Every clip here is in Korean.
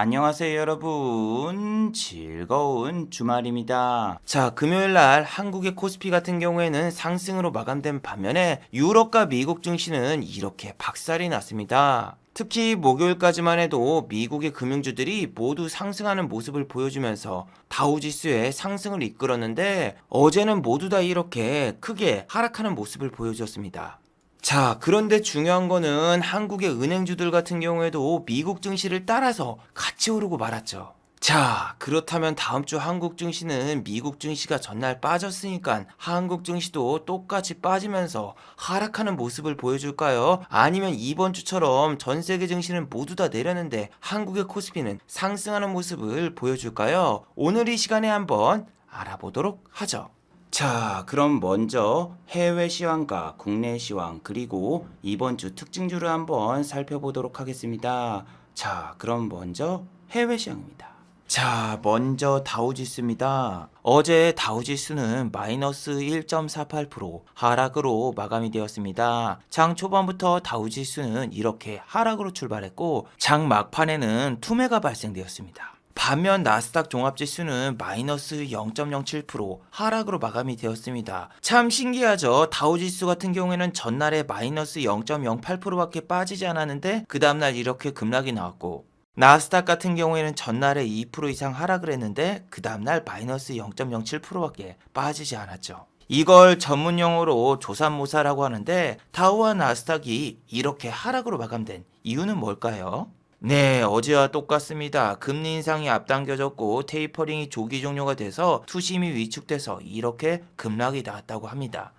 안녕하세요 여러분, 즐거운 주말입니다. 자, 금요일날 한국의 코스피 같은 경우에는 상승으로 마감된 반면에 유럽과 미국 증시는 이렇게 박살이 났습니다. 특히 목요일까지만 해도 미국의 금융주들이 모두 상승하는 모습을 보여주면서 다우지수의 상승을 이끌었는데, 어제는 모두 다 이렇게 크게 하락하는 모습을 보여주었습니다. 자, 그런데 중요한 거는 한국의 은행주들 같은 경우에도 미국 증시를 따라서 같이 오르고 말았죠. 자, 그렇다면 다음 주 한국 증시는 미국 증시가 전날 빠졌으니까 한국 증시도 똑같이 빠지면서 하락하는 모습을 보여줄까요? 아니면 이번 주처럼 전 세계 증시는 모두 다 내렸는데 한국의 코스피는 상승하는 모습을 보여줄까요? 오늘 이 시간에 한번 알아보도록 하죠. 자, 그럼 먼저 해외 시황과 국내 시황 그리고 이번 주 특징주를 한번 살펴보도록 하겠습니다. 자, 그럼 먼저 해외 시황입니다. 자, 먼저 다우지수입니다. 어제 다우지수는 마이너스 1.48% 하락으로 마감이 되었습니다. 장 초반부터 다우지수는 이렇게 하락으로 출발했고 장 막판에는 투매가 발생되었습니다. 반면 나스닥 종합지수는 마이너스 0.07% 하락으로 마감이 되었습니다. 참 신기하죠. 다우지수 같은 경우에는 전날에 마이너스 0.08%밖에 빠지지 않았는데 그 다음날 이렇게 급락이 나왔고, 나스닥 같은 경우에는 전날에 2% 이상 하락을 했는데 그 다음날 마이너스 0.07%밖에 빠지지 않았죠. 이걸 전문용어로 조삼모사라고 하는데, 다우와 나스닥이 이렇게 하락으로 마감된 이유는 뭘까요? 네, 어제와 똑같습니다. 금리 인상이 앞당겨졌고 테이퍼링이 조기 종료가 돼서 투심이 위축돼서 이렇게 급락이 나왔다고 합니다.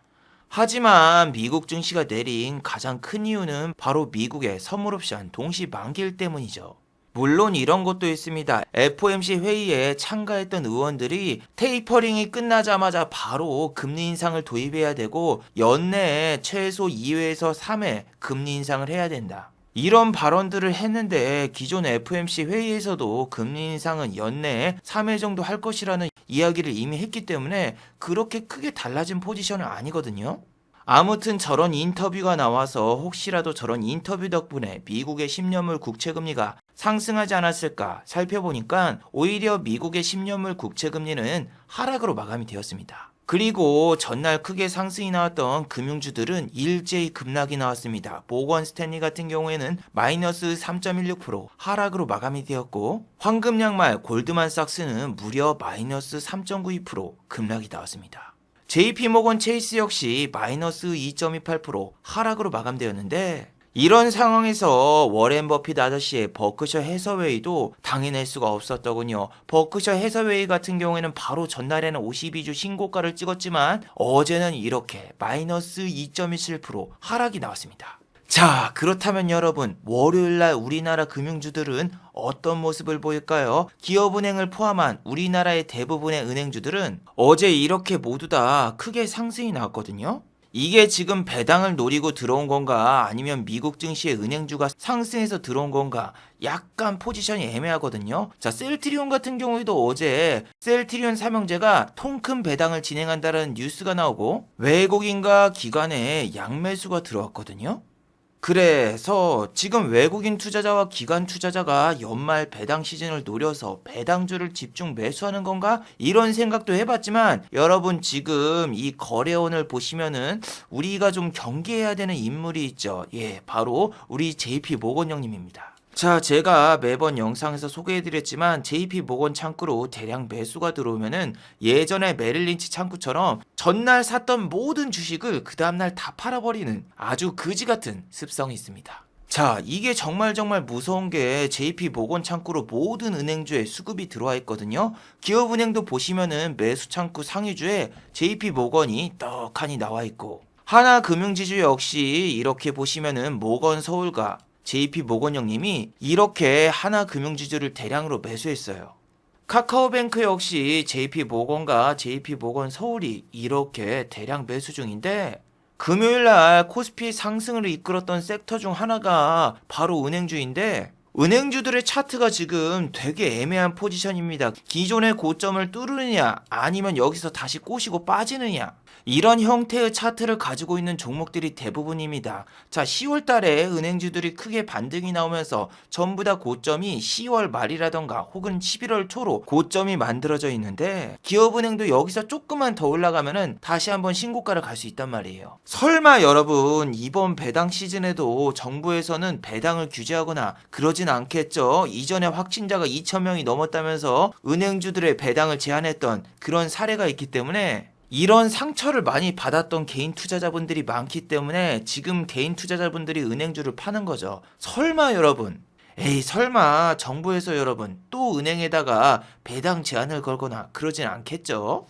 하지만 미국 증시가 내린 가장 큰 이유는 바로 미국의 선물 옵션 동시 만기일 때문이죠. 물론 이런 것도 있습니다. FOMC 회의에 참가했던 의원들이 테이퍼링이 끝나자마자 바로 금리 인상을 도입해야 되고 연내에 최소 2회에서 3회 금리 인상을 해야 된다, 이런 발언들을 했는데, 기존 FOMC 회의에서도 금리 인상은 연내에 3회 정도 할 것이라는 이야기를 이미 했기 때문에 그렇게 크게 달라진 포지션은 아니거든요. 아무튼 저런 인터뷰가 나와서 혹시라도 저런 인터뷰 덕분에 미국의 10년물 국채금리가 상승하지 않았을까 살펴보니까 오히려 미국의 10년물 국채금리는 하락으로 마감이 되었습니다. 그리고 전날 크게 상승이 나왔던 금융주들은 일제히 급락이 나왔습니다. 모건 스탠리 같은 경우에는 마이너스 3.16% 하락으로 마감이 되었고, 황금 양말 골드만삭스는 무려 마이너스 3.92% 급락이 나왔습니다. JP모건 체이스 역시 마이너스 2.28% 하락으로 마감되었는데, 이런 상황에서 워렌 버핏 아저씨의 버크셔 해서웨이도 당해낼 수가 없었더군요. 버크셔 해서웨이 같은 경우에는 바로 전날에는 52주 신고가를 찍었지만 어제는 이렇게 마이너스 2.17% 하락이 나왔습니다. 자, 그렇다면 여러분, 월요일날 우리나라 금융주들은 어떤 모습을 보일까요? 기업은행을 포함한 우리나라의 대부분의 은행주들은 어제 이렇게 모두 다 크게 상승이 나왔거든요. 이게 지금 배당을 노리고 들어온 건가 아니면 미국 증시의 은행주가 상승해서 들어온 건가, 약간 포지션이 애매하거든요. 자, 셀트리온 같은 경우에도 어제 셀트리온 삼형제가 통큰 배당을 진행한다는 뉴스가 나오고 외국인과 기관에 양매수가 들어왔거든요. 그래서 지금 외국인 투자자와 기관 투자자가 연말 배당 시즌을 노려서 배당주를 집중 매수하는 건가? 이런 생각도 해봤지만, 여러분 지금 이 거래원을 보시면은 우리가 좀 경계해야 되는 인물이 있죠. 예, 바로 우리 JP 모건 형님입니다. 자, 제가 매번 영상에서 소개해드렸지만 JP모건 창구로 대량 매수가 들어오면은 예전에 메릴린치 창구처럼 전날 샀던 모든 주식을 그 다음날 다 팔아버리는 아주 그지같은 습성이 있습니다. 자, 이게 정말 무서운 게 JP모건 창구로 모든 은행주에 수급이 들어와 있거든요. 기업은행도 보시면은 매수 창구 상위주에 JP모건이 떡하니 나와 있고, 하나금융지주 역시 이렇게 보시면은 모건 서울과 JP모건 형님이 이렇게 하나금융지주를 대량으로 매수했어요. 카카오뱅크 역시 JP모건과 JP모건 서울이 이렇게 대량 매수 중인데, 금요일날 코스피 상승을 이끌었던 섹터 중 하나가 바로 은행주인데, 은행주들의 차트가 지금 되게 애매한 포지션입니다. 기존의 고점을 뚫으느냐 아니면 여기서 다시 꼬시고 빠지느냐, 이런 형태의 차트를 가지고 있는 종목들이 대부분입니다. 자, 10월 달에 은행주들이 크게 반등이 나오면서 전부 다 고점이 10월 말이라던가 혹은 11월 초로 고점이 만들어져 있는데 기업은행도 여기서 조금만 더 올라가면은 다시 한번 신고가를 갈 수 있단 말이에요. 설마 여러분 이번 배당 시즌에도 정부에서는 배당을 규제하거나 그러진 않겠죠? 이전에 확진자가 2,000명이 넘었다면서 은행주들의 배당을 제한했던 그런 사례가 있기 때문에 이런 상처를 많이 받았던 개인 투자자분들이 많기 때문에 지금 개인 투자자분들이 은행주를 파는 거죠. 설마 여러분, 에이 설마 정부에서 여러분 또 은행에다가 배당 제한을 걸거나 그러진 않겠죠?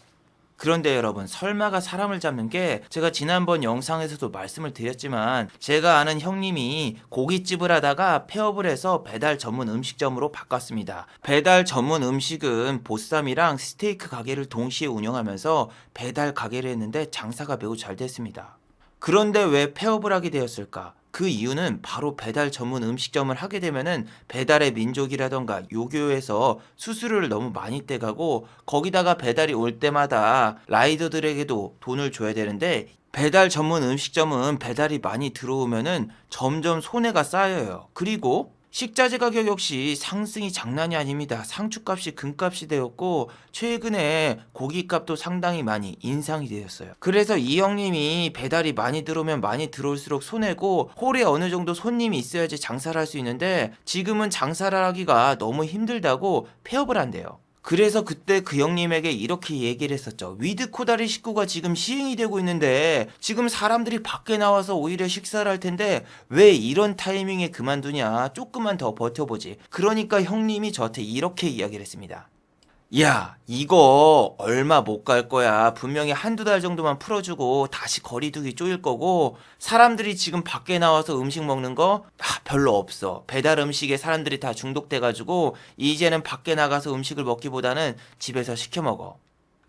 그런데 여러분, 설마가 사람을 잡는 게 제가 지난번 영상에서도 말씀을 드렸지만 제가 아는 형님이 고깃집을 하다가 폐업을 해서 배달 전문 음식점으로 바꿨습니다. 배달 전문 음식은 보쌈이랑 스테이크 가게를 동시에 운영하면서 배달 가게를 했는데 장사가 매우 잘 됐습니다. 그런데 왜 폐업을 하게 되었을까? 그 이유는 바로 배달 전문 음식점을 하게 되면은 배달의 민족이라던가 요교에서 수수료를 너무 많이 떼가고 거기다가 배달이 올 때마다 라이더들에게도 돈을 줘야 되는데 배달 전문 음식점은 배달이 많이 들어오면은 점점 손해가 쌓여요. 그리고 식자재 가격 역시 상승이 장난이 아닙니다. 상추값이 금값이 되었고 최근에 고기값도 상당히 많이 인상이 되었어요. 그래서 이 형님이 배달이 많이 들어오면 많이 들어올수록 손해고 홀에 어느 정도 손님이 있어야지 장사를 할 수 있는데 지금은 장사를 하기가 너무 힘들다고 폐업을 한대요. 그래서 그때 그 형님에게 이렇게 얘기를 했었죠. 위드 코다리 식구가 지금 시행이 되고 있는데 지금 사람들이 밖에 나와서 오히려 식사를 할 텐데 왜 이런 타이밍에 그만두냐, 조금만 더 버텨보지. 그러니까 형님이 저한테 이렇게 이야기를 했습니다. 야, 이거 얼마 못 갈 거야. 분명히 한두 달 정도만 풀어주고 다시 거리두기 쪼일 거고 사람들이 지금 밖에 나와서 음식 먹는 거 별로 없어. 배달 음식에 사람들이 다 중독돼가지고 이제는 밖에 나가서 음식을 먹기보다는 집에서 시켜 먹어.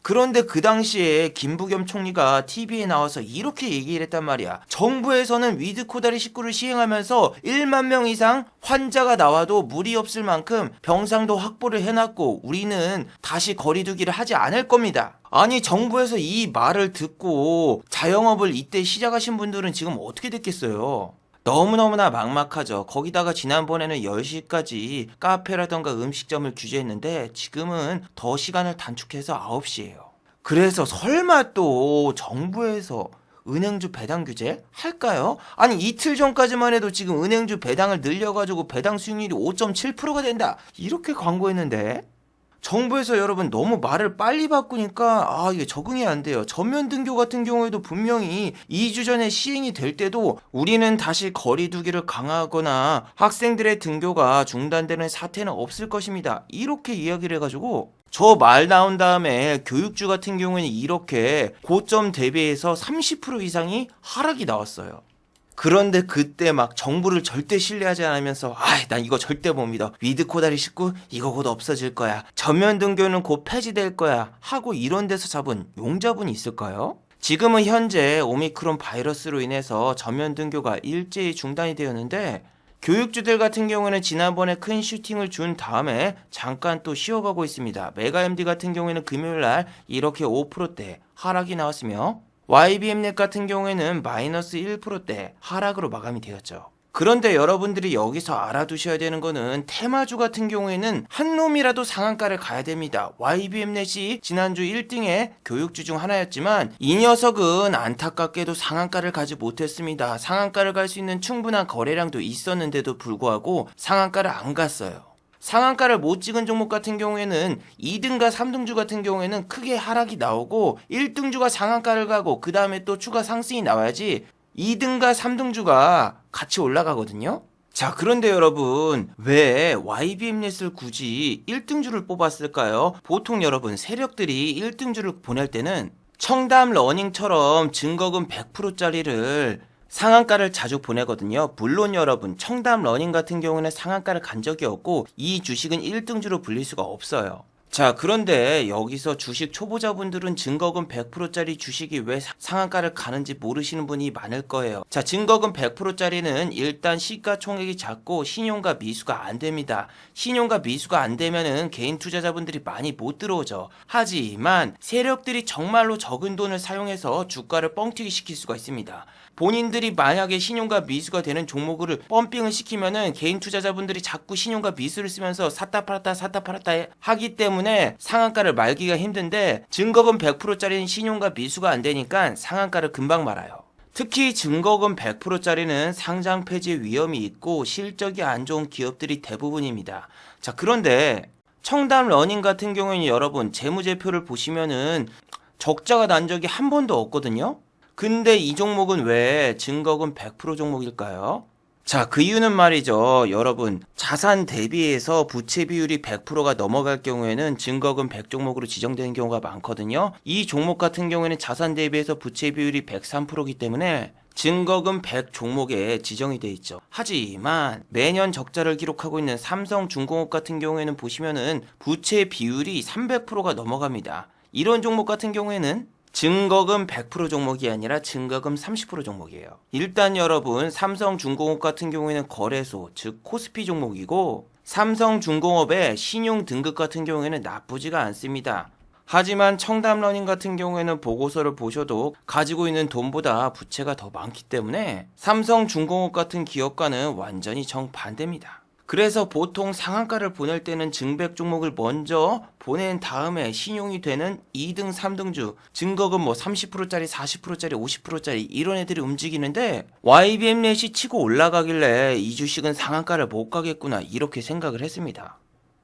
그런데 그 당시에 김부겸 총리가 TV에 나와서 이렇게 얘기를 했단 말이야. 정부에서는 위드 코다리 식구를 시행하면서 1만 명 이상 환자가 나와도 무리 없을 만큼 병상도 확보를 해놨고 우리는 다시 거리두기를 하지 않을 겁니다. 아니, 정부에서 이 말을 듣고 자영업을 이때 시작하신 분들은 지금 어떻게 됐겠어요? 너무너무나 막막하죠. 거기다가 지난번에는 10시까지 카페라던가 음식점을 규제했는데 지금은 더 시간을 단축해서 9시예요. 그래서 설마 또 정부에서 은행주 배당 규제 할까요? 아니, 이틀 전까지만 해도 지금 은행주 배당을 늘려가지고 배당 수익률이 5.7%가 된다, 이렇게 광고했는데 정부에서 여러분 너무 말을 빨리 바꾸니까 이게 적응이 안 돼요. 전면 등교 같은 경우에도 분명히 2주 전에 시행이 될 때도 우리는 다시 거리두기를 강화하거나 학생들의 등교가 중단되는 사태는 없을 것입니다, 이렇게 이야기를 해가지고 저 말 나온 다음에 교육주 같은 경우에는 이렇게 고점 대비해서 30% 이상이 하락이 나왔어요. 그런데 그때 막 정부를 절대 신뢰하지 않으면서 난 이거 절대 못 믿어. 위드 코다리 식구 이거 곧 없어질 거야. 전면 등교는 곧 폐지될 거야 하고 이런 데서 잡은 용자분이 있을까요? 지금은 현재 오미크론 바이러스로 인해서 전면 등교가 일제히 중단이 되었는데 교육주들 같은 경우는 지난번에 큰 슈팅을 준 다음에 잠깐 또 쉬어가고 있습니다. 메가MD 같은 경우에는 금요일날 이렇게 5%대 하락이 나왔으며 YBM넷 같은 경우에는 마이너스 1%대 하락으로 마감이 되었죠. 그런데 여러분들이 여기서 알아두셔야 되는 거는 테마주 같은 경우에는 한 놈이라도 상한가를 가야 됩니다. YBM넷이 지난주 1등의 교육주 중 하나였지만 이 녀석은 안타깝게도 상한가를 가지 못했습니다. 상한가를 갈 수 있는 충분한 거래량도 있었는데도 불구하고 상한가를 안 갔어요. 상한가를 못 찍은 종목 같은 경우에는 2등과 3등주 같은 경우에는 크게 하락이 나오고 1등주가 상한가를 가고 그 다음에 또 추가 상승이 나와야지 2등과 3등주가 같이 올라가거든요. 자, 그런데 여러분 왜 YBM넷을 굳이 1등주를 뽑았을까요? 보통 여러분 세력들이 1등주를 보낼 때는 청담 러닝처럼 증거금 100%짜리를 상한가를 자주 보내거든요. 물론 여러분 청담 러닝 같은 경우는 상한가를 간 적이 없고 이 주식은 1등주로 불릴 수가 없어요. 자, 그런데 여기서 주식 초보자분들은 증거금 100%짜리 주식이 왜 상한가를 가는지 모르시는 분이 많을 거예요. 자, 증거금 100%짜리는 일단 시가총액이 작고 신용과 미수가 안 됩니다. 신용과 미수가 안 되면은 개인 투자자분들이 많이 못 들어오죠. 하지만 세력들이 정말로 적은 돈을 사용해서 주가를 뻥튀기 시킬 수가 있습니다. 본인들이 만약에 신용과 미수가 되는 종목을 펌핑을 시키면은 개인 투자자분들이 자꾸 신용과 미수를 쓰면서 샀다 팔았다 하기 때문에 상한가를 말기가 힘든데, 증거금 100%짜리는 신용과 미수가 안 되니까 상한가를 금방 말아요. 특히 증거금 100%짜리는 상장 폐지 위험이 있고 실적이 안 좋은 기업들이 대부분입니다. 자, 그런데 청담 러닝 같은 경우에는 여러분 재무제표를 보시면은 적자가 난 적이 한 번도 없거든요. 근데 이 종목은 왜 증거금 100% 종목일까요? 자, 그 이유는 말이죠. 여러분, 자산 대비해서 부채 비율이 100%가 넘어갈 경우에는 증거금 100 종목으로 지정되는 경우가 많거든요. 이 종목 같은 경우에는 자산 대비해서 부채 비율이 103%이기 때문에 증거금 100 종목에 지정이 돼 있죠. 하지만 매년 적자를 기록하고 있는 삼성중공업 같은 경우에는 보시면은 부채 비율이 300%가 넘어갑니다. 이런 종목 같은 경우에는 증거금 100% 종목이 아니라 증거금 30% 종목이에요. 일단 여러분, 삼성중공업 같은 경우에는 거래소, 즉 코스피 종목이고, 삼성중공업의 신용 등급 같은 경우에는 나쁘지가 않습니다. 하지만 청담러닝 같은 경우에는 보고서를 보셔도 가지고 있는 돈보다 부채가 더 많기 때문에 삼성중공업 같은 기업과는 완전히 정반대입니다. 그래서 보통 상한가를 보낼 때는 증백 종목을 먼저 보낸 다음에 신용이 되는 2등, 3등주, 증거금 30%짜리, 40%짜리, 50%짜리 이런 애들이 움직이는데, YBM넷이 치고 올라가길래 이 주식은 상한가를 못 가겠구나 이렇게 생각을 했습니다.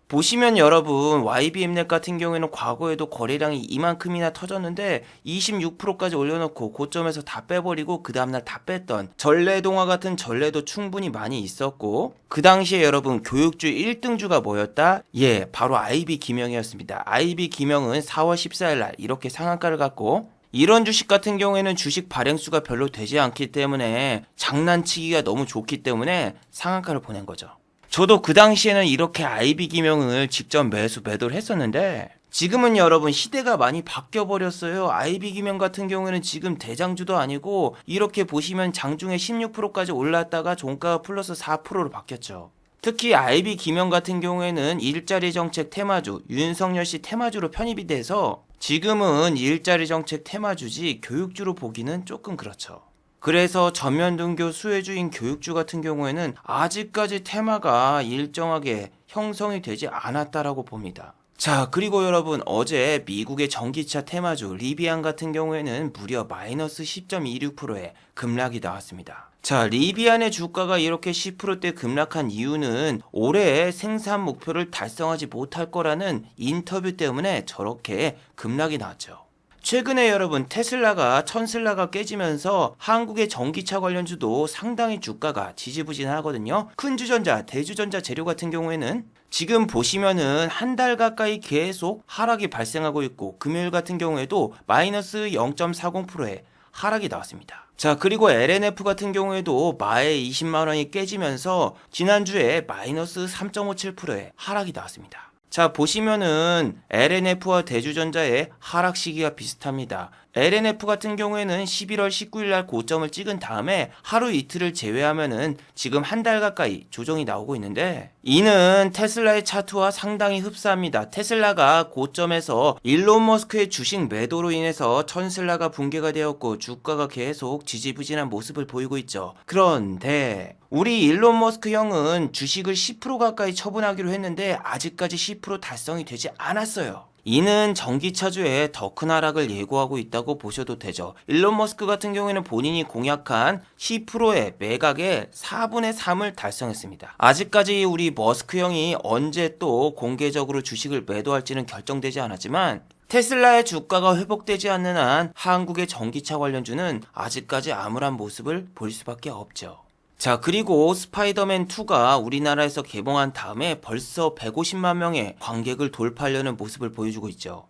보시면 여러분, YBM넷 같은 경우에는 과거에도 거래량이 이만큼이나 터졌는데 26%까지 올려놓고 고점에서 다 빼버리고 그 다음날 다 뺐던 전래동화 같은 전래도 충분히 많이 있었고, 그 당시에 여러분 교육주 1등주가 뭐였다? 예, 바로 IB기명이었습니다. IB기명은 4월 14일날 이렇게 상한가를 갖고, 이런 주식 같은 경우에는 주식 발행수가 별로 되지 않기 때문에 장난치기가 너무 좋기 때문에 상한가를 보낸 거죠. 저도 그 당시에는 이렇게 IB기명을 직접 매도를 했었는데, 지금은 여러분 시대가 많이 바뀌어버렸어요. IB기명 같은 경우에는 지금 대장주도 아니고 이렇게 보시면 장중에 16%까지 올랐다가 종가가 플러스 4%로 바뀌었죠. 특히 IB기명 같은 경우에는 일자리 정책 테마주, 윤석열 씨 테마주로 편입이 돼서 지금은 일자리 정책 테마주지 교육주로 보기는 조금 그렇죠. 그래서 전면등교 수혜주인 교육주 같은 경우에는 아직까지 테마가 일정하게 형성이 되지 않았다라고 봅니다. 자, 그리고 여러분, 어제 미국의 전기차 테마주 리비안 같은 경우에는 무려 마이너스 10.26%의 급락이 나왔습니다. 자, 리비안의 주가가 이렇게 10%대 급락한 이유는 올해 생산 목표를 달성하지 못할 거라는 인터뷰 때문에 저렇게 급락이 나왔죠. 최근에 여러분 테슬라가 천슬라가 깨지면서 한국의 전기차 관련주도 상당히 주가가 지지부진하거든요. 큰 주전자, 대주전자 재료 같은 경우에는 지금 보시면은 한 달 가까이 계속 하락이 발생하고 있고, 금요일 같은 경우에도 마이너스 0.40%의 하락이 나왔습니다. 자, 그리고 LNF 같은 경우에도 마에 20만원이 깨지면서 지난주에 마이너스 3.57%의 하락이 나왔습니다. 자, 보시면은 LNF와 대주전자의 하락 시기가 비슷합니다. LNF 같은 경우에는 11월 19일 날 고점을 찍은 다음에 하루 이틀을 제외하면은 지금 한 달 가까이 조정이 나오고 있는데, 이는 테슬라의 차트와 상당히 흡사합니다. 테슬라가 고점에서 일론 머스크의 주식 매도로 인해서 천슬라가 붕괴가 되었고 주가가 계속 지지부진한 모습을 보이고 있죠. 그런데 우리 일론 머스크 형은 주식을 10% 가까이 처분하기로 했는데 아직까지 10% 달성이 되지 않았어요. 이는 전기차주에 더 큰 하락을 예고하고 있다고 보셔도 되죠. 일론 머스크 같은 경우에는 본인이 공약한 10%의 매각의 4분의 3을 달성했습니다. 아직까지 우리 머스크 형이 언제 또 공개적으로 주식을 매도할지는 결정되지 않았지만, 테슬라의 주가가 회복되지 않는 한 한국의 전기차 관련주는 아직까지 암울한 모습을 볼 수밖에 없죠. 자, 그리고 스파이더맨2가 우리나라에서 개봉한 다음에 벌써 150만 명의 관객을 돌파하려는 모습을 보여주고 있죠.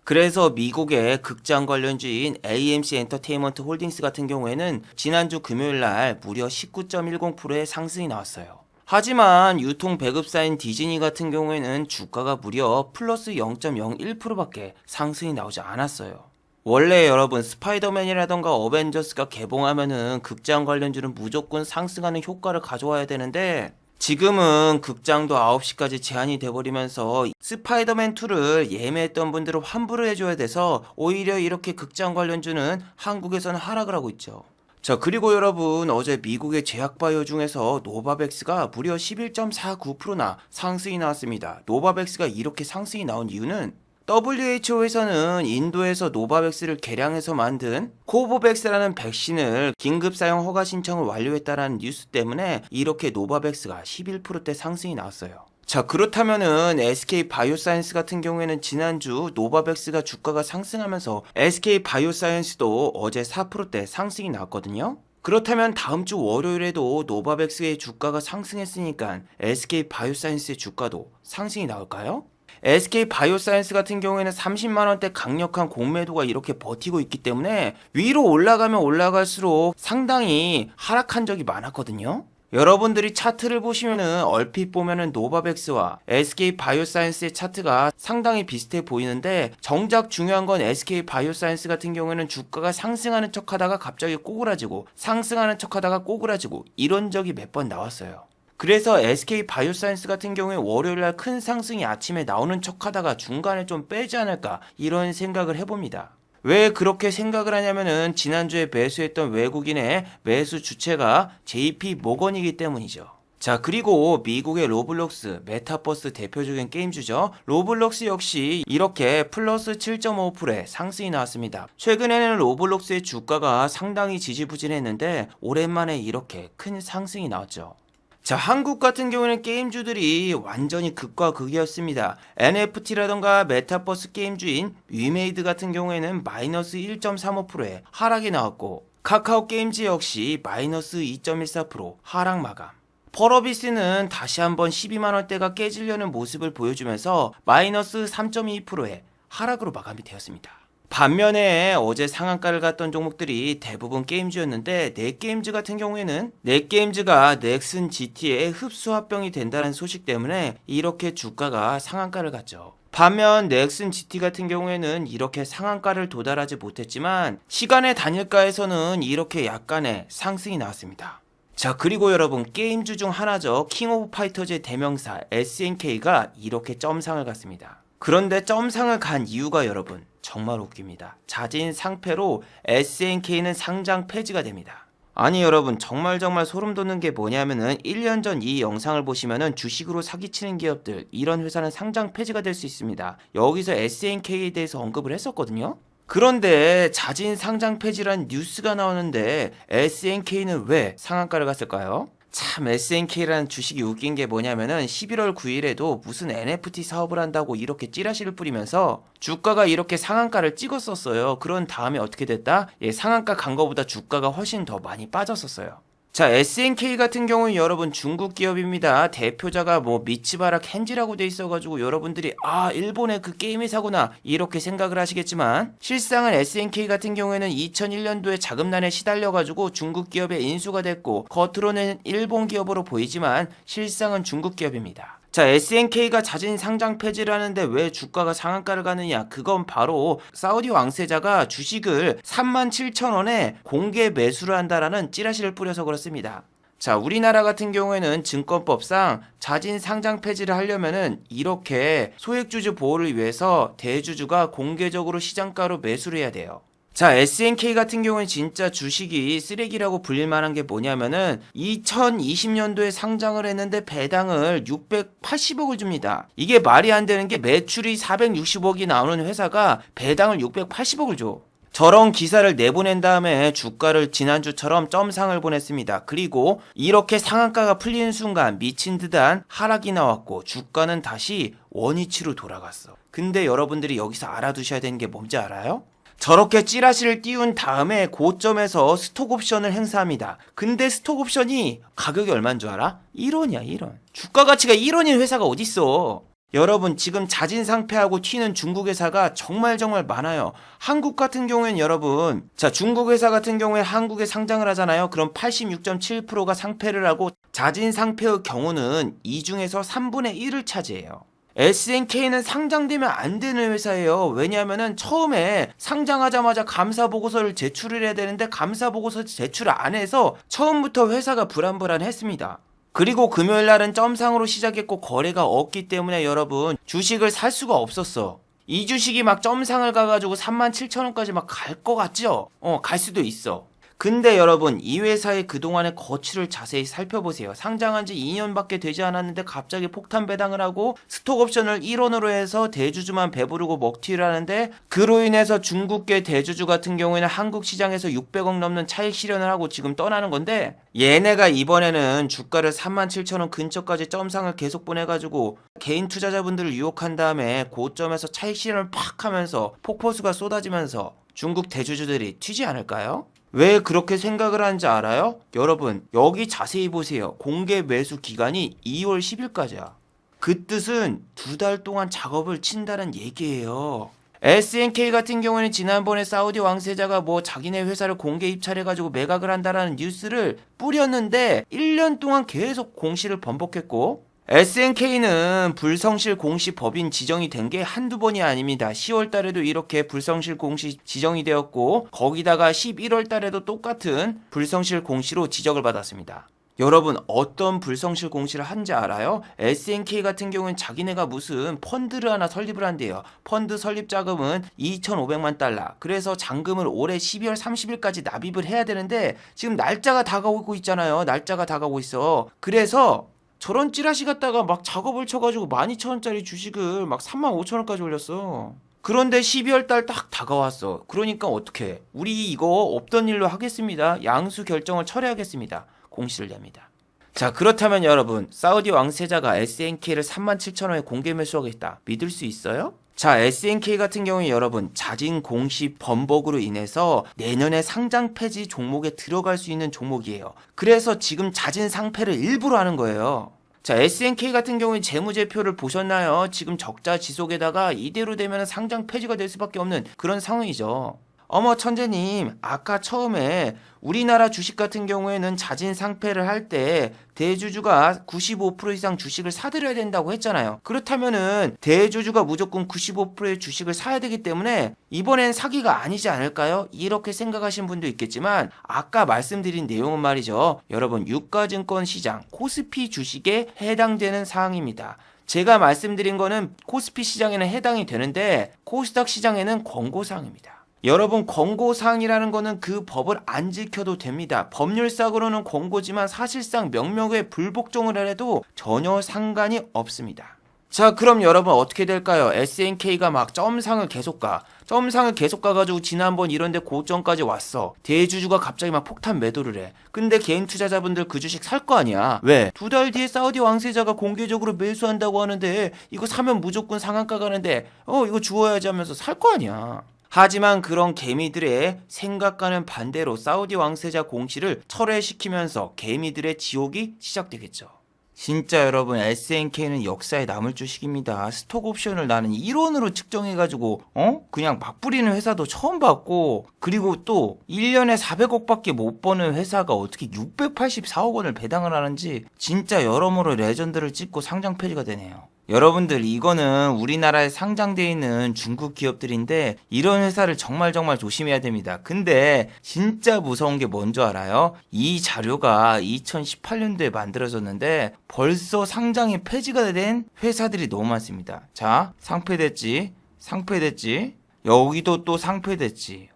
그래서 미국의 극장 관련주인 AMC 엔터테인먼트 홀딩스 같은 경우에는 지난주 금요일 날 무려 19.10%의 상승이 나왔어요. 하지만 유통 배급사인 디즈니 같은 경우에는 주가가 무려 플러스 0.01%밖에 상승이 나오지 않았어요. 원래 여러분 스파이더맨이라던가 어벤져스가 개봉하면은 극장 관련주는 무조건 상승하는 효과를 가져와야 되는데 지금은 극장도 9시까지 제한이 돼버리면서 스파이더맨2를 예매했던 분들은 환불을 해줘야 돼서 오히려 이렇게 극장 관련주는 한국에서는 하락을 하고 있죠. 자, 그리고 여러분 어제 미국의 제약바이오 중에서 노바백스가 무려 11.49%나 상승이 나왔습니다. 노바백스가 이렇게 상승이 나온 이유는 WHO에서는 인도에서 노바백스를 개량해서 만든 코보백스라는 백신을 긴급 사용 허가 신청을 완료했다라는 뉴스 때문에 이렇게 노바백스가 11%대 상승이 나왔어요. 자, 그렇다면은 SK 바이오사이언스 같은 경우에는 지난주 노바백스가 주가가 상승하면서 SK 바이오사이언스도 어제 4%대 상승이 나왔거든요. 그렇다면 다음 주 월요일에도 노바백스의 주가가 상승했으니까 SK 바이오사이언스의 주가도 상승이 나올까요? SK 바이오사이언스 같은 경우에는 30만원대 강력한 공매도가 이렇게 버티고 있기 때문에 위로 올라가면 올라갈수록 상당히 하락한 적이 많았거든요. 여러분들이 차트를 보시면은 얼핏 보면은 노바백스와 SK 바이오사이언스의 차트가 상당히 비슷해 보이는데 정작 중요한 건 SK 바이오사이언스 같은 경우에는 주가가 상승하는 척 하다가 갑자기 꼬그라지고 상승하는 척 하다가 꼬그라지고 이런 적이 몇 번 나왔어요. 그래서 SK 바이오사이언스 같은 경우에 월요일날 큰 상승이 아침에 나오는 척 하다가 중간에 좀 빼지 않을까 이런 생각을 해봅니다. 왜 그렇게 생각을 하냐면은 지난주에 매수했던 외국인의 매수 주체가 JP 모건이기 때문이죠. 자, 그리고 미국의 로블록스, 메타버스 대표적인 게임주죠. 로블록스 역시 이렇게 플러스 7.5%의 상승이 나왔습니다. 최근에는 로블록스의 주가가 상당히 지지부진했는데 오랜만에 이렇게 큰 상승이 나왔죠. 자, 한국 같은 경우는 게임주들이 완전히 극과 극이었습니다. NFT라던가 메타버스 게임주인 위메이드 같은 경우에는 마이너스 1.35%의 하락이 나왔고 카카오 게임즈 역시 마이너스 2.14% 하락 마감. 펄어비스는 다시 한번 12만원대가 깨지려는 모습을 보여주면서 마이너스 3.2%의 하락으로 마감이 되었습니다. 반면에 어제 상한가를 갔던 종목들이 대부분 게임주였는데 넷게임즈 같은 경우에는 넷게임즈가 넥슨 GT의 흡수 합병이 된다는 소식 때문에 이렇게 주가가 상한가를 갔죠. 반면 넥슨 GT 같은 경우에는 이렇게 상한가를 도달하지 못했지만 시간의 단일가에서는 이렇게 약간의 상승이 나왔습니다. 자, 그리고 여러분 게임주 중 하나죠. 킹 오브 파이터즈의 대명사 SNK가 이렇게 점상을 갔습니다. 그런데 점상을 간 이유가 여러분 정말 웃깁니다. 자진 상패로 SNK는 상장 폐지가 됩니다. 아니 여러분 정말 소름 돋는 게 뭐냐면은 1년 전 이 영상을 보시면은 주식으로 사기치는 기업들 이런 회사는 상장 폐지가 될 수 있습니다. 여기서 SNK에 대해서 언급을 했었거든요. 그런데 자진 상장 폐지란 뉴스가 나오는데 SNK는 왜 상한가를 갔을까요? 참 SNK라는 주식이 웃긴 게 뭐냐면은 11월 9일에도 무슨 NFT 사업을 한다고 이렇게 찌라시를 뿌리면서 주가가 이렇게 상한가를 찍었었어요. 그런 다음에 어떻게 됐다? 상한가 간 거보다 주가가 훨씬 더 많이 빠졌었어요. 자, SNK 같은 경우는 여러분 중국 기업입니다. 대표자가 뭐 미츠바라 켄지라고 돼 있어가지고 여러분들이 일본의 그 게임 회사구나 이렇게 생각을 하시겠지만 실상은 SNK 같은 경우에는 2001년도에 자금난에 시달려가지고 중국 기업에 인수가 됐고 겉으로는 일본 기업으로 보이지만 실상은 중국 기업입니다. 자, SNK가 자진 상장 폐지를 하는데 왜 주가가 상한가를 가느냐? 그건 바로 사우디 왕세자가 주식을 37,000원에 공개 매수를 한다라는 찌라시를 뿌려서 그렇습니다. 자, 우리나라 같은 경우에는 증권법상 자진 상장 폐지를 하려면은 이렇게 소액주주 보호를 위해서 대주주가 공개적으로 시장가로 매수를 해야 돼요. 자, SNK 같은 경우는 진짜 주식이 쓰레기라고 불릴 만한 게 뭐냐면은 2020년도에 상장을 했는데 배당을 680억을 줍니다. 이게 말이 안 되는 게 매출이 460억이 나오는 회사가 배당을 680억을 줘. 저런 기사를 내보낸 다음에 주가를 지난주처럼 점상을 보냈습니다. 그리고 이렇게 상한가가 풀리는 순간 미친 듯한 하락이 나왔고 주가는 다시 원위치로 돌아갔어. 근데 여러분들이 여기서 알아두셔야 되는 게 뭔지 알아요? 저렇게 찌라시를 띄운 다음에 고점에서 스톡옵션을 행사합니다. 근데 스톡옵션이 가격이 얼마인 줄 알아? 1원이야 1원. 주가 가치가 1원인 회사가 어딨어. 여러분 지금 자진상폐하고 튀는 중국 회사가 정말 많아요. 한국 같은 경우엔 여러분, 자 중국 회사 같은 경우에 한국에 상장을 하잖아요. 그럼 86.7%가 상폐를 하고 자진상폐의 경우는 이 중에서 3분의 1을 차지해요. SNK는 상장되면 안 되는 회사예요. 왜냐하면은 처음에 상장하자마자 감사보고서를 제출을 해야 되는데 감사보고서 제출을 안 해서 처음부터 회사가 불안불안했습니다. 그리고 금요일 날은 점상으로 시작했고 거래가 없기 때문에 여러분 주식을 살 수가 없었어. 이 주식이 막 점상을 가가지고 37,000원까지 막 갈 것 같죠? 갈 수도 있어. 근데 여러분 이 회사의 그동안의 거취를 자세히 살펴보세요. 상장한 지 2년밖에 되지 않았는데 갑자기 폭탄 배당을 하고 스톡옵션을 1원으로 해서 대주주만 배부르고 먹튀를 하는데 그로 인해서 중국계 대주주 같은 경우에는 한국 시장에서 600억 넘는 차익 실현을 하고 지금 떠나는 건데 얘네가 이번에는 주가를 37,000원 근처까지 점상을 계속 보내가지고 개인 투자자분들을 유혹한 다음에 고점에서 차익 실현을 팍 하면서 폭포수가 쏟아지면서 중국 대주주들이 튀지 않을까요? 왜 그렇게 생각을 하는지 알아요? 여러분 여기 자세히 보세요. 공개 매수 기간이 2월 10일까지야. 그 뜻은 2달 동안 작업을 친다는 얘기예요. SNK 같은 경우는 지난번에 사우디 왕세자가 뭐 자기네 회사를 공개 입찰해가지고 매각을 한다라는 뉴스를 뿌렸는데 1년 동안 계속 공시를 번복했고 SNK는 불성실 공시 법인 지정이 된 게 한두 번이 아닙니다. 10월 달에도 이렇게 불성실 공시 지정이 되었고 거기다가 11월 달에도 똑같은 불성실 공시로 지적을 받았습니다. 여러분 어떤 불성실 공시를 한지 알아요? SNK 같은 경우는 자기네가 무슨 펀드를 하나 설립을 한대요. 펀드 설립 자금은 2,500만 달러. 그래서 잔금을 올해 12월 30일까지 납입을 해야 되는데 지금 날짜가 다가오고 있잖아요. 날짜가 다가오고 있어. 그래서 저런 찌라시 갖다가 막 작업을 쳐가지고 12,000원짜리 주식을 막 35,000원까지 올렸어. 그런데 12월 달 딱 다가왔어. 그러니까 어떡해. 우리 이거 없던 일로 하겠습니다. 양수 결정을 철회하겠습니다. 공시를 냅니다. 자 그렇다면 여러분 사우디 왕세자가 SNK를 37,000원에 공개 매수하겠다. 믿을 수 있어요? 자 SNK 같은 경우에 여러분 자진 공시 번복으로 인해서 내년에 상장 폐지 종목에 들어갈 수 있는 종목이에요. 그래서 지금 자진 상폐를 일부러 하는 거예요. 자 SNK 같은 경우에 재무제표를 보셨나요? 지금 적자 지속에다가 이대로 되면 상장 폐지가 될 수밖에 없는 그런 상황이죠. 어머 천재님 아까 처음에 우리나라 주식 같은 경우에는 자진 상폐를 할 때 대주주가 95% 이상 주식을 사들여야 된다고 했잖아요. 그렇다면은 대주주가 무조건 95%의 주식을 사야 되기 때문에 이번엔 사기가 아니지 않을까요? 이렇게 생각하시는 분도 있겠지만 아까 말씀드린 내용은 말이죠. 여러분 유가증권 시장 코스피 주식에 해당되는 사항입니다. 제가 말씀드린 거는 코스피 시장에는 해당이 되는데 코스닥 시장에는 권고사항입니다. 여러분 권고사항이라는 거는 그 법을 안 지켜도 됩니다. 법률상으로는 권고지만 사실상 명명에 불복종을 해도 전혀 상관이 없습니다. 자 그럼 여러분 어떻게 될까요? SNK가 막 점상을 계속 가가지고 지난번 이런데 고점까지 왔어. 대주주가 갑자기 막 폭탄 매도를 해. 근데 개인 투자자분들 그 주식 살 거 아니야. 왜? 2달 뒤에 사우디 왕세자가 공개적으로 매수한다고 하는데 이거 사면 무조건 상한가 가는데 이거 주워야지 하면서 살 거 아니야. 하지만 그런 개미들의 생각과는 반대로 사우디 왕세자 공시를 철회시키면서 개미들의 지옥이 시작되겠죠. 진짜 여러분 SNK는 역사에 남을 주식입니다. 스톡 옵션을 나는 1원으로 측정해가지고 그냥 막 뿌리는 회사도 처음 봤고 그리고 또 1년에 400억밖에 못 버는 회사가 어떻게 684억 원을 배당을 하는지 진짜 여러모로 레전드를 찍고 상장 폐지가 되네요. 여러분들 이거는 우리나라에 상장되어 있는 중국 기업들인데 이런 회사를 정말 조심해야 됩니다. 근데 진짜 무서운 게 뭔지 알아요? 이 자료가 2018년도에 만들어졌는데 벌써 상장이 폐지가 된 회사들이 너무 많습니다. 자, 상폐됐지, 여기도 또 상폐됐지.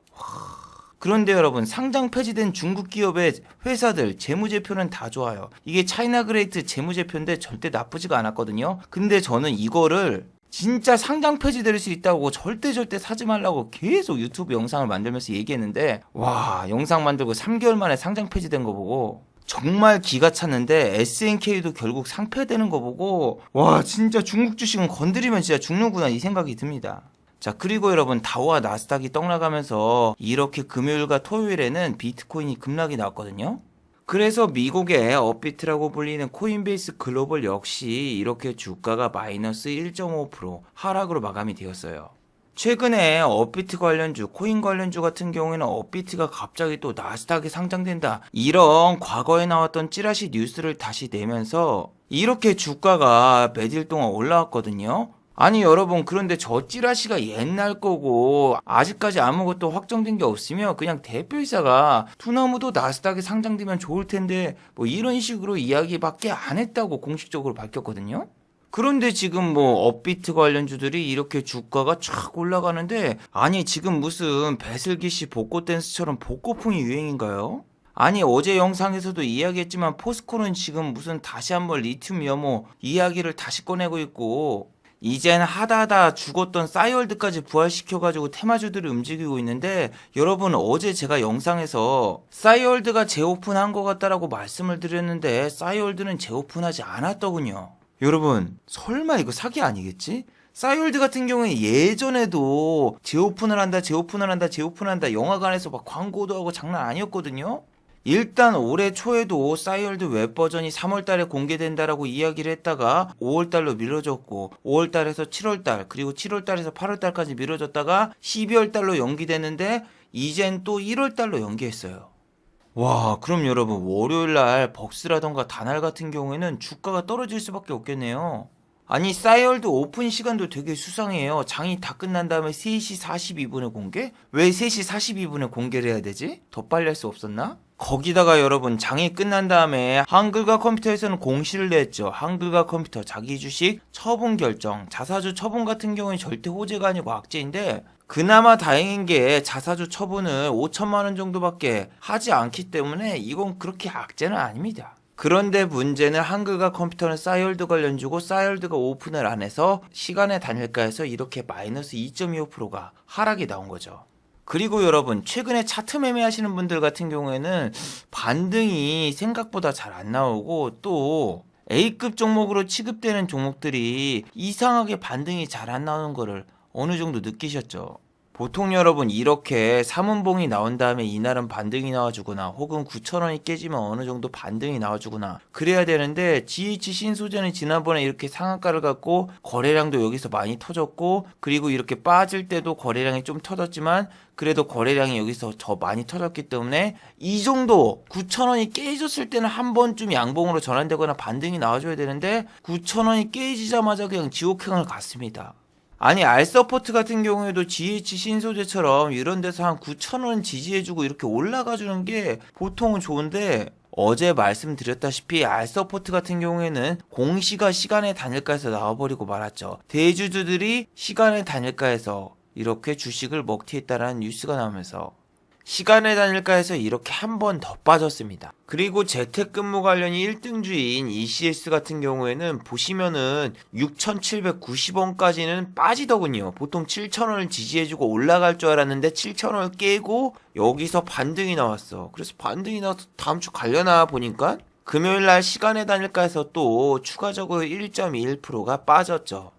그런데 여러분 상장 폐지된 중국 기업의 회사들 재무제표는 다 좋아요. 이게 차이나 그레이트 재무제표인데 절대 나쁘지가 않았거든요. 근데 저는 이거를 진짜 상장 폐지될 수 있다고 절대 사지 말라고 계속 유튜브 영상을 만들면서 얘기했는데 와 영상 만들고 3개월 만에 상장 폐지된 거 보고 정말 기가 찼는데 SNK도 결국 상폐되는 거 보고 와 진짜 중국 주식은 건드리면 진짜 죽는구나 이 생각이 듭니다. 자 그리고 여러분 다우와 나스닥이 떡나가면서 이렇게 금요일과 토요일에는 비트코인이 급락이 나왔거든요. 그래서 미국의 업비트라고 불리는 코인베이스 글로벌 역시 이렇게 주가가 마이너스 1.5% 하락으로 마감이 되었어요. 최근에 업비트 관련주, 코인 관련주 같은 경우에는 업비트가 갑자기 또 나스닥에 상장된다, 이런 과거에 나왔던 찌라시 뉴스를 다시 내면서 이렇게 주가가 몇일 동안 올라왔거든요. 아니 여러분, 그런데 저 찌라시가 옛날 거고 아직까지 아무것도 확정된 게 없으면 그냥 대표이사가 투나무도 나스닥에 상장되면 좋을 텐데 뭐 이런 식으로 이야기밖에 안 했다고 공식적으로 밝혔거든요. 그런데 지금 뭐 업비트 관련주들이 이렇게 주가가 쫙 올라가는데, 아니 지금 무슨 배슬기씨 복고 댄스처럼 복고풍이 유행인가요? 아니 어제 영상에서도 이야기했지만 포스코는 지금 무슨 다시 한번 리튬 염호 이야기를 다시 꺼내고 있고, 이젠 하다하다 죽었던 싸이월드까지 부활시켜가지고 테마주들을 움직이고 있는데, 여러분 어제 제가 영상에서 싸이월드가 재오픈한 것 같다라고 말씀을 드렸는데 싸이월드는 재오픈하지 않았더군요. 여러분 설마 이거 사기 아니겠지? 싸이월드 같은 경우에 예전에도 재오픈을 한다 영화관에서 막 광고도 하고 장난 아니었거든요. 일단 올해 초에도 싸이월드 웹 버전이 3월달에 공개된다라고 이야기를 했다가 5월달로 미뤄졌고, 5월달에서 7월달, 그리고 7월달에서 8월달까지 미뤄졌다가 12월달로 연기됐는데 이젠 또 1월달로 연기했어요. 와, 그럼 여러분 월요일날 벅스라던가 다날 같은 경우에는 주가가 떨어질 수밖에 없겠네요. 아니 싸이월드 오픈 시간도 되게 수상해요. 장이 다 끝난 다음에 3시 42분에 공개? 왜 3시 42분에 공개를 해야 되지? 더 빨리 할 수 없었나? 거기다가 여러분 장이 끝난 다음에 한글과 컴퓨터에서는 공시를 냈죠. 한글과 컴퓨터 자기 주식 처분 결정, 자사주 처분 같은 경우는 절대 호재가 아니고 악재인데, 그나마 다행인 게 자사주 처분을 5천만 원 정도밖에 하지 않기 때문에 이건 그렇게 악재는 아닙니다. 그런데 문제는 한글과 컴퓨터는 싸이월드 관련주고 싸이월드가 오픈을 안 해서 시간의 단일가에서 이렇게 마이너스 2.25%가 하락이 나온 거죠. 그리고 여러분 최근에 차트 매매하시는 분들 같은 경우에는 반등이 생각보다 잘 안 나오고, 또 A급 종목으로 취급되는 종목들이 이상하게 반등이 잘 안 나오는 거를 어느 정도 느끼셨죠? 보통 여러분 이렇게 삼운봉이 나온 다음에 이날은 반등이 나와주거나 혹은 9,000원이 깨지면 어느 정도 반등이 나와주거나 그래야 되는데, GH 신소재는 지난번에 이렇게 상한가를 갖고 거래량도 여기서 많이 터졌고, 그리고 이렇게 빠질 때도 거래량이 좀 터졌지만 그래도 거래량이 여기서 더 많이 터졌기 때문에 이 정도 9,000원이 깨졌을 때는 한 번쯤 양봉으로 전환되거나 반등이 나와줘야 되는데 9,000원이 깨지자마자 그냥 지옥행을 갔습니다. 아니 알서포트 같은 경우에도 GH 신소재처럼 이런 데서 한 9,000원 지지해주고 이렇게 올라가주는 게 보통은 좋은데, 어제 말씀드렸다시피 알서포트 같은 경우에는 공시가 시간의 단일가에서 나와버리고 말았죠. 대주주들이 시간의 단일가에서 이렇게 주식을 먹튀했다라는 뉴스가 나오면서 시간의 단일가에서 이렇게 한 번 더 빠졌습니다. 그리고 재택근무 관련이 1등주인 ECS 같은 경우에는 보시면은 6,790원까지는 빠지더군요. 보통 7,000원을 지지해주고 올라갈 줄 알았는데 7,000원을 깨고 여기서 반등이 나왔어. 그래서 반등이 나와서 다음 주 가려나 보니까 금요일날 시간의 단일가에서 또 추가적으로 1.21%가 빠졌죠.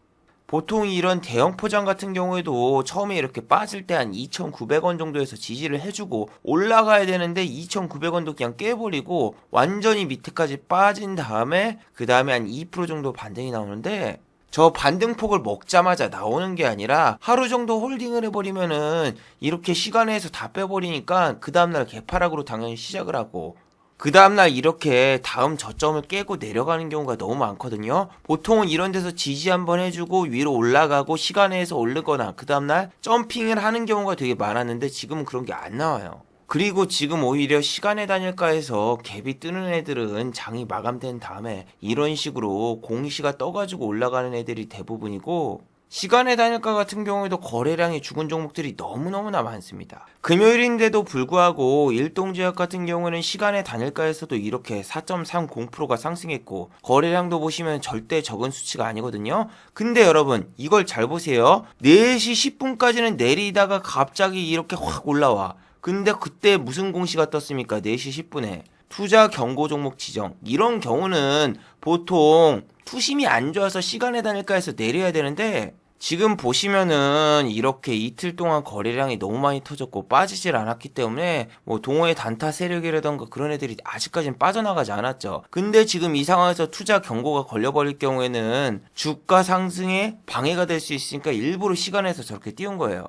보통 이런 대형 포장 같은 경우에도 처음에 이렇게 빠질 때 한 2,900원 정도에서 지지를 해주고 올라가야 되는데 2,900원도 그냥 깨버리고 완전히 밑에까지 빠진 다음에 그 다음에 한 2% 정도 반등이 나오는데, 저 반등폭을 먹자마자 나오는 게 아니라 하루 정도 홀딩을 해버리면은 이렇게 시간에서 다 빼버리니까 그 다음날 개파락으로 당연히 시작을 하고, 그 다음날 이렇게 다음 저점을 깨고 내려가는 경우가 너무 많거든요. 보통은 이런 데서 지지 한번 해주고 위로 올라가고 시간에서 오르거나 그 다음날 점핑을 하는 경우가 되게 많았는데 지금은 그런 게 안 나와요. 그리고 지금 오히려 시간의 단일가에서 갭이 뜨는 애들은 장이 마감된 다음에 이런 식으로 공시가 떠가지고 올라가는 애들이 대부분이고, 시간의 단일가 같은 경우에도 거래량이 죽은 종목들이 너무너무나 많습니다. 금요일인데도 불구하고 일동제약 같은 경우는 시간의 단일가에서도 이렇게 4.30%가 상승했고, 거래량도 보시면 절대 적은 수치가 아니거든요. 근데 여러분 이걸 잘 보세요. 4시 10분까지는 내리다가 갑자기 이렇게 확 올라와. 근데 그때 무슨 공시가 떴습니까? 4시 10분에 투자 경고 종목 지정. 이런 경우는 보통 투심이 안 좋아서 시간의 단일가에서 내려야 되는데 지금 보시면은 이렇게 이틀 동안 거래량이 너무 많이 터졌고 빠지질 않았기 때문에 뭐 동호회 단타 세력이라던가 그런 애들이 아직까지는 빠져나가지 않았죠. 근데 지금 이 상황에서 투자 경고가 걸려버릴 경우에는 주가 상승에 방해가 될 수 있으니까 일부러 시간에서 저렇게 띄운 거예요.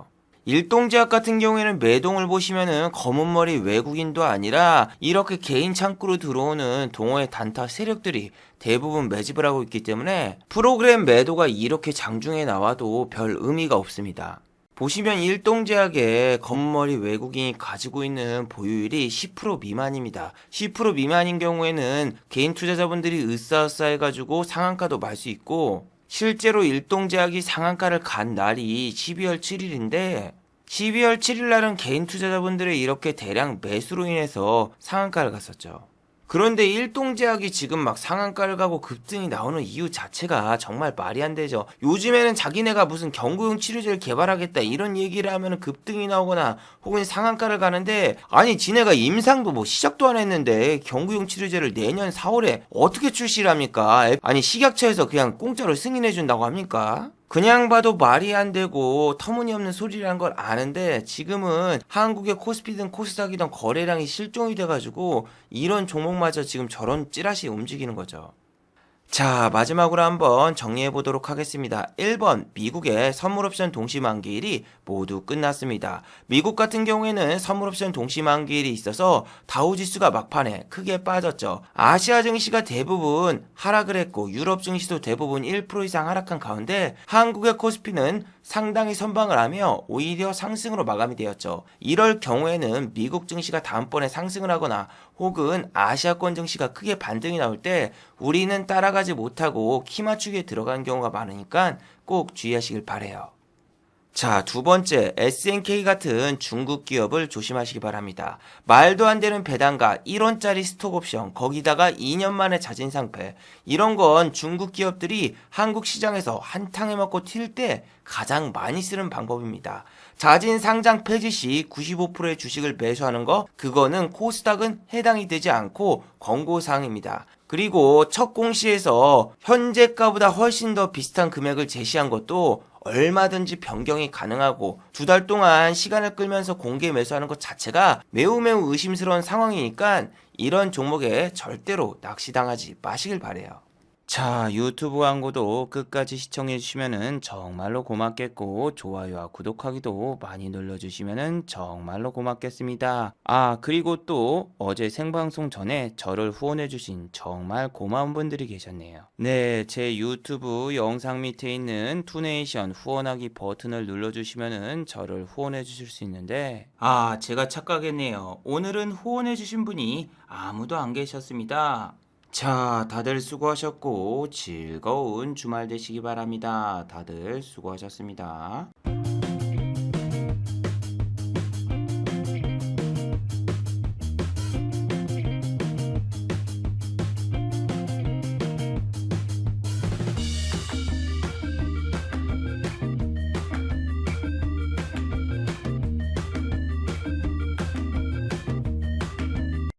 일동제약 같은 경우에는 매동을 보시면은 검은 머리 외국인도 아니라 이렇게 개인 창구로 들어오는 동호회 단타 세력들이 대부분 매집을 하고 있기 때문에 프로그램 매도가 이렇게 장중에 나와도 별 의미가 없습니다. 보시면 일동제약의 검은 머리 외국인이 가지고 있는 보유율이 10% 미만입니다. 10% 미만인 경우에는 개인 투자자분들이 으싸으싸해가지고 상한가도 말 수 있고 실제로 일동제약이 상한가를 간 날이 12월 7일인데 12월 7일 날은 개인 투자자분들의 이렇게 대량 매수로 인해서 상한가를 갔었죠. 그런데 일동제약이 지금 막 상한가를 가고 급등이 나오는 이유 자체가 정말 말이 안 되죠. 요즘에는 자기네가 무슨 경구용 치료제를 개발하겠다 이런 얘기를 하면 급등이 나오거나 혹은 상한가를 가는데 아니 지네가 임상도 뭐 시작도 안 했는데 경구용 치료제를 내년 4월에 어떻게 출시를 합니까? 아니 식약처에서 그냥 공짜로 승인해 준다고 합니까? 그냥 봐도 말이 안 되고 터무니없는 소리라는 걸 아는데 지금은 한국의 코스피든 코스닥이든 거래량이 실종이 돼가지고 이런 종목마저 지금 저런 찌라시 움직이는 거죠. 자, 마지막으로 한번 정리해 보도록 하겠습니다. 1번, 미국의 선물옵션 동시만기일이 모두 끝났습니다. 미국 같은 경우에는 선물옵션 동시만기일이 있어서 다우지수가 막판에 크게 빠졌죠. 아시아 증시가 대부분 하락을 했고 유럽 증시도 대부분 1% 이상 하락한 가운데 한국의 코스피는 상당히 선방을 하며 오히려 상승으로 마감이 되었죠. 이럴 경우에는 미국 증시가 다음번에 상승을 하거나 혹은 아시아권 증시가 크게 반등이 나올 때 우리는 따라가지 못하고 키 맞추기에 들어간 경우가 많으니까 꼭 주의하시길 바래요. 자, 두 번째, SNK 같은 중국 기업을 조심하시기 바랍니다. 말도 안 되는 배당가 1원짜리 스톡옵션, 거기다가 2년 만에 자진 상패. 이런 건 중국 기업들이 한국 시장에서 한탕에 먹고 튈 때 가장 많이 쓰는 방법입니다. 자진 상장 폐지 시 95%의 주식을 매수하는 거, 그거는 코스닥은 해당이 되지 않고 권고사항입니다. 그리고 첫 공시에서 현재가보다 훨씬 더 비슷한 금액을 제시한 것도 얼마든지 변경이 가능하고 2달 동안 시간을 끌면서 공개 매수하는 것 자체가 매우 의심스러운 상황이니까 이런 종목에 절대로 낚시당하지 마시길 바래요. 자, 유튜브 광고도 끝까지 시청해주시면 정말로 고맙겠고 좋아요와 구독하기도 많이 눌러주시면 정말로 고맙겠습니다. 아, 그리고 또 어제 생방송 전에 저를 후원해주신 정말 고마운 분들이 계셨네요. 네, 제 유튜브 영상 밑에 있는 투네이션 후원하기 버튼을 눌러주시면 저를 후원해주실 수 있는데 아, 제가 착각했네요. 오늘은 후원해주신 분이 아무도 안 계셨습니다. 자, 다들 수고하셨고 즐거운 주말 되시기 바랍니다. 다들 수고하셨습니다.